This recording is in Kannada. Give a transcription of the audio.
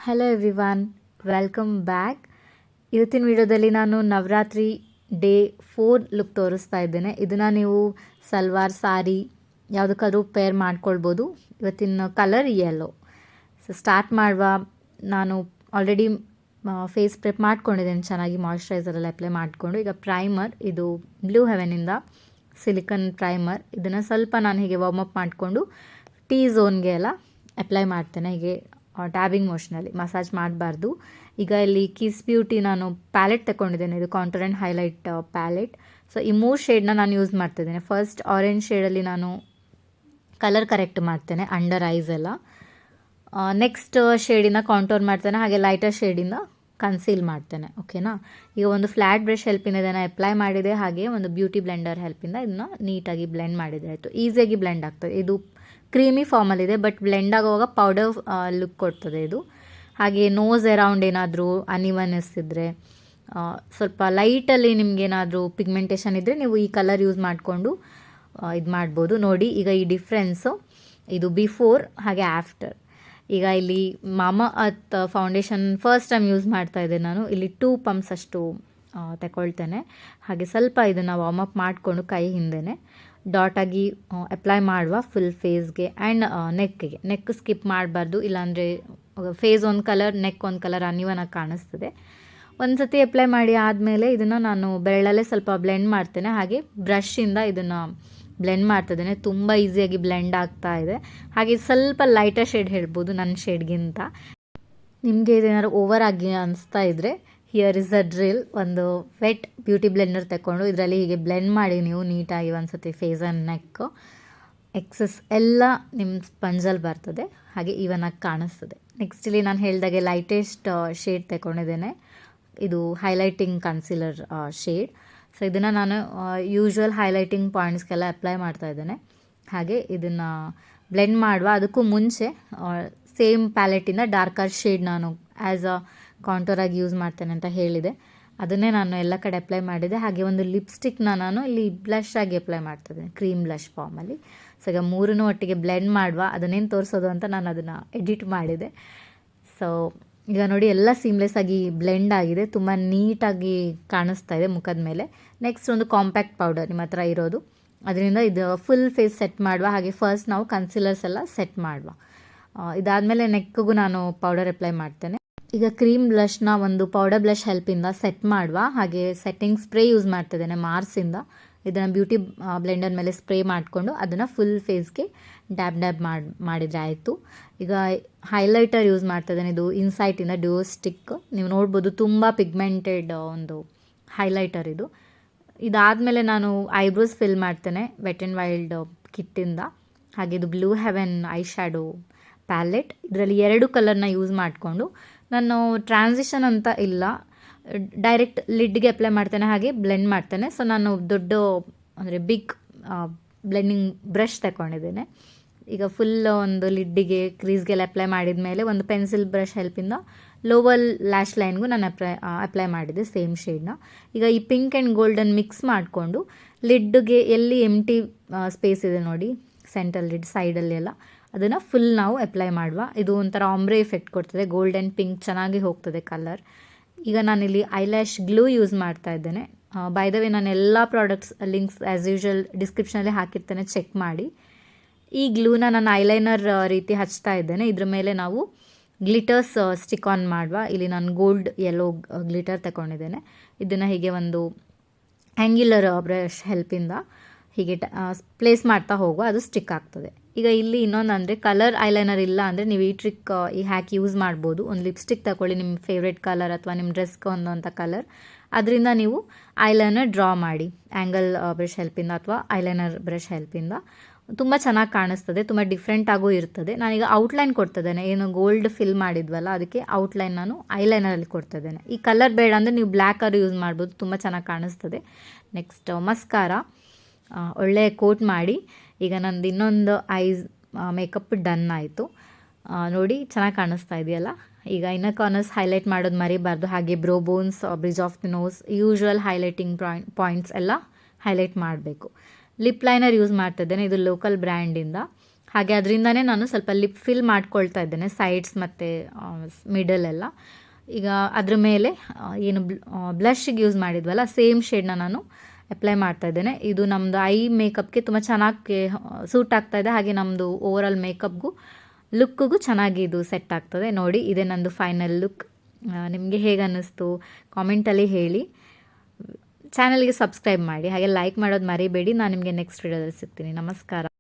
Hello everyone, welcome back. ಇವತ್ತಿನ ವಿಡಿಯೋದಲ್ಲಿ ನಾನು ನವರಾತ್ರಿ ಡೇ 4 ಲುಕ್ ತೋರಿಸ್ತಾ ಇದ್ದೇನೆ. ಇದನ್ನು ನೀವು ಸಲ್ವಾರ್ ಸಾರಿ ಯಾವುದಕ್ಕಾದ್ರೂ ಪೇರ್ ಮಾಡ್ಕೊಳ್ಬೋದು. ಇವತ್ತಿನ ಕಲರ್ ಯೆಲ್ಲೋ. ಸೊ ಸ್ಟಾರ್ಟ್ ಮಾಡುವ. ನಾನು ಆಲ್ರೆಡಿ ಫೇಸ್ ಪ್ರೆಪ್ ಮಾಡ್ಕೊಂಡಿದ್ದೇನೆ, ಚೆನ್ನಾಗಿ ಮಾಯ್ಶ್ಚರೈಸರೆಲ್ಲ ಅಪ್ಲೈ ಮಾಡಿಕೊಂಡು. ಈಗ ಪ್ರೈಮರ್, ಇದು ಬ್ಲೂ ಹೆವೆನಿಂದ ಸಿಲಿಕನ್ ಪ್ರೈಮರ್. ಇದನ್ನು ಸ್ವಲ್ಪ ನಾನು ಹೀಗೆ ವಾರ್ಮ್ ಅಪ್ ಮಾಡಿಕೊಂಡು ಟೀ ಝೋನ್ಗೆ ಎಲ್ಲ ಅಪ್ಲೈ ಮಾಡ್ತೇನೆ. ಹೀಗೆ ಟ್ಯಾಬಿಂಗ್ ಮೋಷನಲ್ಲಿ, ಮಸಾಜ್ ಮಾಡಬಾರ್ದು. ಈಗ ಇಲ್ಲಿ ಕಿಸ್ ಬ್ಯೂಟಿ ನಾನು ಪ್ಯಾಲೆಟ್ ತಗೊಂಡಿದ್ದೇನೆ. ಇದು contour and highlight palette. So ಈ 3 ಶೇಡ್ನ ನಾನು ಯೂಸ್ ಮಾಡ್ತಿದ್ದೇನೆ. ಫಸ್ಟ್ ಆರೆಂಜ್ ಶೇಡಲ್ಲಿ ನಾನು ಕಲರ್ ಕರೆಕ್ಟ್ ಮಾಡ್ತೇನೆ, ಅಂಡರ್ ಐಸ್ ಎಲ್ಲ. ನೆಕ್ಸ್ಟ್ ಶೇಡಿಂದ ಕಾಂಟೂರ್ ಮಾಡ್ತೇನೆ, ಹಾಗೆ ಲೈಟರ್ ಶೇಡಿಂದ ಕನ್ಸೀಲ್ ಮಾಡ್ತೇನೆ. ಓಕೆನಾ. ಈಗ ಒಂದು ಫ್ಲ್ಯಾಟ್ ಬ್ರಷ್ ಹೆಲ್ಪಿಂದ ಇದನ್ನು ಅಪ್ಲೈ ಮಾಡಿದೆ, ಹಾಗೆ ಒಂದು ಬ್ಯೂಟಿ ಬ್ಲೆಂಡರ್ ಹೆಲ್ಪಿಂದ ಇದನ್ನು ನೀಟಾಗಿ ಬ್ಲೆಂಡ್ ಮಾಡಿದರೆ ಆಯಿತು. ಈಸಿಯಾಗಿ ಬ್ಲೆಂಡ್ ಆಗ್ತದೆ. ಇದು ಕ್ರೀಮಿ ಫಾರ್ಮಲ್ಲಿದೆ, ಬಟ್ ಬ್ಲೆಂಡ್ ಆಗುವಾಗ ಪೌಡರ್ ಲುಕ್ ಕೊಡ್ತದೆ ಇದು. ಹಾಗೆ ನೋಸ್ ಅರೌಂಡ್ ಏನಾದರೂ ಅನ್ಇವನ್ನೆಸ್ ಇದ್ದರೆ, ಸ್ವಲ್ಪ ಲೈಟಲ್ಲಿ ನಿಮಗೇನಾದರೂ ಪಿಗ್ಮೆಂಟೇಷನ್ ಇದ್ದರೆ ನೀವು ಈ ಕಲರ್ ಯೂಸ್ ಮಾಡಿಕೊಂಡು ಇದು ಮಾಡ್ಬೋದು. ನೋಡಿ ಈಗ ಈ ಡಿಫ್ರೆನ್ಸು, ಇದು ಬಿಫೋರ್ ಹಾಗೆ ಆಫ್ಟರ್. ಈಗ ಇಲ್ಲಿ ಮಾಮಾ earth foundation first time use ಮಾಡ್ತಾ ಇದ್ದೇನೆ ನಾನು. ಇಲ್ಲಿ 2 ಪಂಪ್ಸ್ ಅಷ್ಟು ತಗೊಳ್ತೇನೆ. ಹಾಗೆ ಸ್ವಲ್ಪ ಇದನ್ನು ವಾರ್ಮ್ ಅಪ್ ಮಾಡಿಕೊಂಡು ಕೈ ಹಿಂದೆನೆ ಡಾಟಾಗಿ ಅಪ್ಲೈ ಮಾಡುವ ಫುಲ್ ಫೇಸ್ಗೆ ಆ್ಯಂಡ್ ನೆಕ್ಗೆ. ನೆಕ್ ಸ್ಕಿಪ್ ಮಾಡಬಾರ್ದು, ಇಲ್ಲಾಂದರೆ ಫೇಸ್ ಒಂದು ಕಲರ್, ನೆಕ್ ಒಂದು ಕಲರ್ ಅನ್ಇವನಾಗಿ ಕಾಣಿಸ್ತದೆ. ಒಂದು ಸತಿ ಅಪ್ಲೈ ಮಾಡಿ ಆದಮೇಲೆ ಇದನ್ನು ನಾನು ಬೆರಳಲ್ಲೇ ಸ್ವಲ್ಪ ಬ್ಲೆಂಡ್ ಮಾಡ್ತೇನೆ, ಹಾಗೆ ಬ್ರಷಿಂದ ಇದನ್ನು ಬ್ಲೆಂಡ್ ಮಾಡ್ತಿದ್ದೇನೆ. ತುಂಬ ಈಸಿಯಾಗಿ ಬ್ಲೆಂಡ್ ಆಗ್ತಾ ಇದೆ. ಹಾಗೆ ಸ್ವಲ್ಪ ಲೈಟರ್ ಶೇಡ್ ಹೇಳ್ಬೋದು ನನ್ನ ಶೇಡ್ಗಿಂತ. ನಿಮಗೆ ಇದೇನಾದ್ರು ಓವರ್ ಆಗಿ ಅನಿಸ್ತಾ ಇದ್ದರೆ ಹಿಯರ್ ಇಸ್ ಅ ಡ್ರಿಲ್. ಒಂದು ವೆಟ್ ಬ್ಯೂಟಿ ಬ್ಲೆಂಡರ್ ತಗೊಂಡು ಇದರಲ್ಲಿ ಹೀಗೆ ಬ್ಲೆಂಡ್ ಮಾಡಿ ನೀವು ನೀಟಾಗಿ ಒಂದು ಸತಿ ಫೇಸ್ ಆ್ಯಂಡ್ ನೆಕ್ ಎಕ್ಸಸ್ ಎಲ್ಲ ನಿಮ್ಮ ಸ್ಪಂಜಲ್ಲಿ ಬರ್ತದೆ, ಹಾಗೆ ಈವನಾಗಿ ಕಾಣಿಸ್ತದೆ. ನೆಕ್ಸ್ಟ್ ಇಲ್ಲಿ ನಾನು ಹೇಳಿದಾಗೆ ಲೈಟೆಸ್ಟ್ ಶೇಡ್ ತಗೊಂಡಿದ್ದೇನೆ. ಇದು ಹೈಲೈಟಿಂಗ್ ಕನ್ಸೀಲರ್ ಶೇಡ್. ಸೊ ಇದನ್ನು ನಾನು ಯೂಶ್ವಲ್ ಹೈಲೈಟಿಂಗ್ ಪಾಯಿಂಟ್ಸ್ಗೆಲ್ಲ ಅಪ್ಲೈ ಮಾಡ್ತಾ ಇದ್ದೇನೆ. ಹಾಗೆ ಇದನ್ನು ಬ್ಲೆಂಡ್ ಮಾಡುವ ಅದಕ್ಕೂ ಮುಂಚೆ ಸೇಮ್ ಪ್ಯಾಲೆಟಿಂದ ಡಾರ್ಕರ್ ಶೇಡ್ ನಾನು ಆ್ಯಸ್ ಅ ಕಾಂಟೂರಾಗಿ ಯೂಸ್ ಮಾಡ್ತೇನೆ ಅಂತ ಹೇಳಿದೆ, ಅದನ್ನೇ ನಾನು ಎಲ್ಲ ಕಡೆ ಅಪ್ಲೈ ಮಾಡಿದೆ. ಹಾಗೆ ಒಂದು ಲಿಪ್ಸ್ಟಿಕ್ನ ನಾನು ಇಲ್ಲಿ ಬ್ಲಷ್ ಆಗಿ ಅಪ್ಲೈ ಮಾಡ್ತಿದ್ದೇನೆ, ಕ್ರೀಮ್ ಬ್ಲಷ್ ಫಾರ್ಮಲ್ಲಿ. ಸೊ ಈಗ 3 ಒಟ್ಟಿಗೆ ಬ್ಲೆಂಡ್ ಮಾಡುವ. ಅದನ್ನೇನು ತೋರಿಸೋದು ಅಂತ ನಾನು ಅದನ್ನು ಎಡಿಟ್ ಮಾಡಿದೆ. ಸೊ ಈಗ ನೋಡಿ ಎಲ್ಲ ಸೀಮ್ಲೆಸ್ ಆಗಿ ಬ್ಲೆಂಡ್ ಆಗಿದೆ, ತುಂಬ ನೀಟಾಗಿ ಕಾಣಿಸ್ತಾ ಇದೆ ಮುಖದ ಮೇಲೆ. ನೆಕ್ಸ್ಟ್ ಒಂದು ಕಾಂಪ್ಯಾಕ್ಟ್ ಪೌಡರ್ ನಿಮ್ಮ ಹತ್ರ ಇರೋದು, ಅದರಿಂದ ಇದು ಫುಲ್ ಫೇಸ್ ಸೆಟ್ ಮಾಡುವ. ಹಾಗೆ ಫಸ್ಟ್ ನಾವು ಕನ್ಸೀಲರ್ಸ್ ಎಲ್ಲ ಸೆಟ್ ಮಾಡುವ. ಇದಾದಮೇಲೆ ನೆಕ್ಗೂ ನಾನು ಪೌಡರ್ ಅಪ್ಲೈ ಮಾಡ್ತೇನೆ. ಈಗ ಕ್ರೀಮ್ ಬ್ಲಷ್ನ ಒಂದು ಪೌಡರ್ ಬ್ಲಷ್ ಹೆಲ್ಪಿಂದ ಸೆಟ್ ಮಾಡುವ. ಹಾಗೆ ಸೆಟ್ಟಿಂಗ್ ಸ್ಪ್ರೇ ಯೂಸ್ ಮಾಡ್ತಿದ್ದೇನೆ ಮಾರ್ಸಿಂದ. ಇದನ್ನು ಬ್ಯೂಟಿ ಬ್ಲೆಂಡರ್ ಮೇಲೆ ಸ್ಪ್ರೇ ಮಾಡಿಕೊಂಡು ಅದನ್ನು ಫುಲ್ ಫೇಸ್ಗೆ ಡ್ಯಾಬ್ ಮಾಡಿದರೆ ಆಯಿತು. ಈಗ ಹೈಲೈಟರ್ ಯೂಸ್ ಮಾಡ್ತಿದ್ದೇನೆ. ಇದು ಇನ್ಸೈಟಿಂದ ಡ್ಯೂ ಸ್ಟಿಕ್. ನೀವು ನೋಡ್ಬೋದು ತುಂಬ ಪಿಗ್ಮೆಂಟೆಡ್ ಒಂದು ಹೈಲೈಟರ್ ಇದು. ಇದಾದಮೇಲೆ ನಾನು ಐಬ್ರೋಸ್ ಫಿಲ್ ಮಾಡ್ತೇನೆ ವೆಟ್ ಆ್ಯಂಡ್ ವೈಲ್ಡ್ ಕಿಟ್ಟಿಂದ. ಹಾಗೆ ಇದು ಬ್ಲೂ ಹೆವೆನ್ ಐಶ್ಯಾಡೋ ಪ್ಯಾಲೆಟ್. ಇದರಲ್ಲಿ 2 ಕಲರ್ನ ಯೂಸ್ ಮಾಡಿಕೊಂಡು ನಾನು ಟ್ರಾನ್ಸಿಷನ್ ಅಂತ ಇಲ್ಲ, ಡೈರೆಕ್ಟ್ ಲಿಡ್ಗೆ ಅಪ್ಲೈ ಮಾಡ್ತೇನೆ, ಹಾಗೆ ಬ್ಲೆಂಡ್ ಮಾಡ್ತೇನೆ. ಸೊ ನಾನು ದೊಡ್ಡ ಅಂದರೆ ಬಿಗ್ ಬ್ಲೆಂಡಿಂಗ್ ಬ್ರಷ್ ತಗೊಂಡಿದ್ದೇನೆ. ಈಗ ಫುಲ್ ಒಂದು ಲಿಡ್ಡಿಗೆ ಕ್ರೀಸ್ಗೆಲ್ಲ ಅಪ್ಲೈ ಮಾಡಿದ ಮೇಲೆ ಒಂದು ಪೆನ್ಸಿಲ್ ಬ್ರಷ್ ಹೆಲ್ಪಿಂದ ಲೋವರ್ ಲ್ಯಾಶ್ ಲೈನ್ಗೂ ನಾನು ಅಪ್ಲೈ ಮಾಡಿದೆ ಸೇಮ್ ಶೇಡ್ನ. ಈಗ ಈ ಪಿಂಕ್ ಆ್ಯಂಡ್ ಗೋಲ್ಡನ್ ಮಿಕ್ಸ್ ಮಾಡಿಕೊಂಡು ಲಿಡ್ಗೆ ಎಲ್ಲಿ ಎಂಟಿ ಸ್ಪೇಸ್ ಇದೆ ನೋಡಿ, ಸೆಂಟರ್ ಲಿಡ್ ಸೈಡಲ್ಲಿ ಎಲ್ಲ, ಅದನ್ನು ಫುಲ್ ನಾವು ಅಪ್ಲೈ ಮಾಡುವ. ಇದು ಒಂಥರ ಆಂಬ್ರೆ ಎಫೆಕ್ಟ್ ಕೊಡ್ತದೆ, ಗೋಲ್ಡ್ ಆ್ಯಂಡ್ ಪಿಂಕ್ ಚೆನ್ನಾಗಿ ಹೋಗ್ತದೆ ಕಲರ್. ಈಗ ನಾನಿಲ್ಲಿ ಐಲ್ಯಾಶ್ ಗ್ಲೂ ಯೂಸ್ ಮಾಡ್ತಾ ಇದ್ದೇನೆ. ಬೈ ದ ವೇ ನಾನು ಎಲ್ಲ ಪ್ರಾಡಕ್ಟ್ಸ್ ಲಿಂಕ್ಸ್ ಆ್ಯಸ್ ಯೂಶ್ವಲ್ ಡಿಸ್ಕ್ರಿಪ್ಷನಲ್ಲಿ ಹಾಕಿರ್ತೇನೆ, ಚೆಕ್ ಮಾಡಿ. ಈ ಗ್ಲೂನ ನಾನು ಐಲೈನರ್ ರೀತಿ ಹಚ್ತಾ ಇದ್ದೇನೆ. ಇದ್ರ ಮೇಲೆ ನಾವು ಗ್ಲಿಟರ್ಸ್ ಸ್ಟಿಕ್ ಆನ್ ಮಾಡುವ. ಇಲ್ಲಿ ನಾನು ಗೋಲ್ಡ್ ಯೆಲ್ಲೋ ಗ್ಲಿಟರ್ ತಗೊಂಡಿದ್ದೇನೆ. ಇದನ್ನು ಹೀಗೆ ಒಂದು ಆ್ಯಂಗ್ಯುಲರ್ ಬ್ರಷ್ ಹೆಲ್ಪಿಂದ ಹೀಗೆ ಪ್ಲೇಸ್ ಮಾಡ್ತಾ ಹೋಗುವ, ಅದು ಸ್ಟಿಕ್ ಆಗ್ತದೆ. ಈಗ ಇಲ್ಲಿ ಇನ್ನೊಂದು ಅಂದರೆ ಕಲರ್ ಐಲೈನರ್ ಇಲ್ಲ ಅಂದರೆ ನೀವು ಈ ಟ್ರಿಕ್ ಈ ಹ್ಯಾಕ್ ಯೂಸ್ ಮಾಡ್ಬೋದು. ಒಂದು ಲಿಪ್ಸ್ಟಿಕ್ ತಗೊಳ್ಳಿ, ನಿಮ್ಮ ಫೇವ್ರೆಟ್ ಕಲರ್ ಅಥವಾ ನಿಮ್ಮ ಡ್ರೆಸ್ಗೆ ಒಂದಂಥ ಕಲರ್, ಅದರಿಂದ ನೀವು ಐಲೈನರ್ ಡ್ರಾ ಮಾಡಿ ಆ್ಯಂಗಲ್ ಬ್ರಷ್ ಹೆಲ್ಪಿಂದ ಅಥವಾ ಐಲೈನರ್ ಬ್ರಷ್ ಹೆಲ್ಪಿಂದ. ತುಂಬ ಚೆನ್ನಾಗಿ ಕಾಣಿಸ್ತದೆ, ತುಂಬ ಡಿಫ್ರೆಂಟ್ ಆಗೂ ಇರ್ತದೆ. ನಾನೀಗ ಔಟ್ಲೈನ್ ಕೊಡ್ತಿದ್ದೇನೆ, ಏನು ಗೋಲ್ಡ್ ಫಿಲ್ ಮಾಡಿದ್ವಲ್ಲ ಅದಕ್ಕೆ ಔಟ್ಲೈನ್ ನಾನು ಐಲೈನರಲ್ಲಿ ಕೊಡ್ತಿದ್ದೇನೆ. ಈ ಕಲರ್ ಬೇಡ ಅಂದರೆ ನೀವು ಬ್ಲ್ಯಾಕ್ ಆರು ಯೂಸ್ ಮಾಡ್ಬೋದು, ತುಂಬ ಚೆನ್ನಾಗಿ ಕಾಣಿಸ್ತದೆ. ನೆಕ್ಸ್ಟ್ ಮಸ್ಕಾರ ಒಳ್ಳೆ ಕೋಟ್ ಮಾಡಿ. ಈಗ ನಂದು ಇನ್ನೊಂದು ಐಸ್ ಮೇಕಪ್ ಡನ್ ಆಯಿತು. ನೋಡಿ ಚೆನ್ನಾಗಿ ಕಾಣಿಸ್ತಾ ಇದೆಯಲ್ಲ. ಈಗ ಇನ್ನರ್ ಕಾರ್ನರ್ಸ್ ಹೈಲೈಟ್ ಮಾಡೋದು ಮರಿಬಾರ್ದು. ಹಾಗೆ brow bones, bridge of the nose, usual highlighting points ಎಲ್ಲ ಹೈಲೈಟ್ ಮಾಡಬೇಕು. ಲಿಪ್ ಲೈನರ್ ಯೂಸ್ ಮಾಡ್ತಿದ್ದೇನೆ, ಇದು ಲೋಕಲ್ ಬ್ರ್ಯಾಂಡಿಂದ. ಹಾಗೆ ಅದರಿಂದನೇ ನಾನು ಸ್ವಲ್ಪ ಲಿಪ್ ಫಿಲ್ ಮಾಡ್ಕೊಳ್ತಾ ಇದ್ದೇನೆ, ಸೈಡ್ಸ್ ಮತ್ತು ಮಿಡಲೆಲ್ಲ. ಈಗ ಅದ್ರ ಮೇಲೆ ಏನು ಬ್ಲಷ್ಗೆ ಯೂಸ್ ಮಾಡಿದ್ವಲ್ಲ ಸೇಮ್ ಶೇಡ್ನ ನಾನು ಅಪ್ಲೈ ಮಾಡ್ತಾ ಇದ್ದೇನೆ. ಇದು ನಮ್ಮದು ಐ ಮೇಕಪ್ಗೆ ತುಂಬ ಚೆನ್ನಾಗಿ ಸೂಟ್ ಆಗ್ತಾ ಇದೆ, ಹಾಗೆ ನಮ್ಮದು ಓವರಾಲ್ ಮೇಕಪ್ಗೂ ಲುಕ್ಕಿಗೂ ಚೆನ್ನಾಗಿ ಇದು ಸೆಟ್ ಆಗ್ತದೆ. ನೋಡಿ, ಇದೇ ನಂದು ಫೈನಲ್ ಲುಕ್. ನಿಮಗೆ ಹೇಗೆ ಅನ್ನಿಸ್ತು ಕಾಮೆಂಟಲ್ಲಿ ಹೇಳಿ. ಚಾನಲ್ಗೆ ಸಬ್ಸ್ಕ್ರೈಬ್ ಮಾಡಿ, ಹಾಗೆ ಲೈಕ್ ಮಾಡೋದು ಮರಿಬೇಡಿ. ನಾನು ನಿಮಗೆ ನೆಕ್ಸ್ಟ್ ವಿಡಿಯೋದಲ್ಲಿ ಸಿಗ್ತೀನಿ. ನಮಸ್ಕಾರ.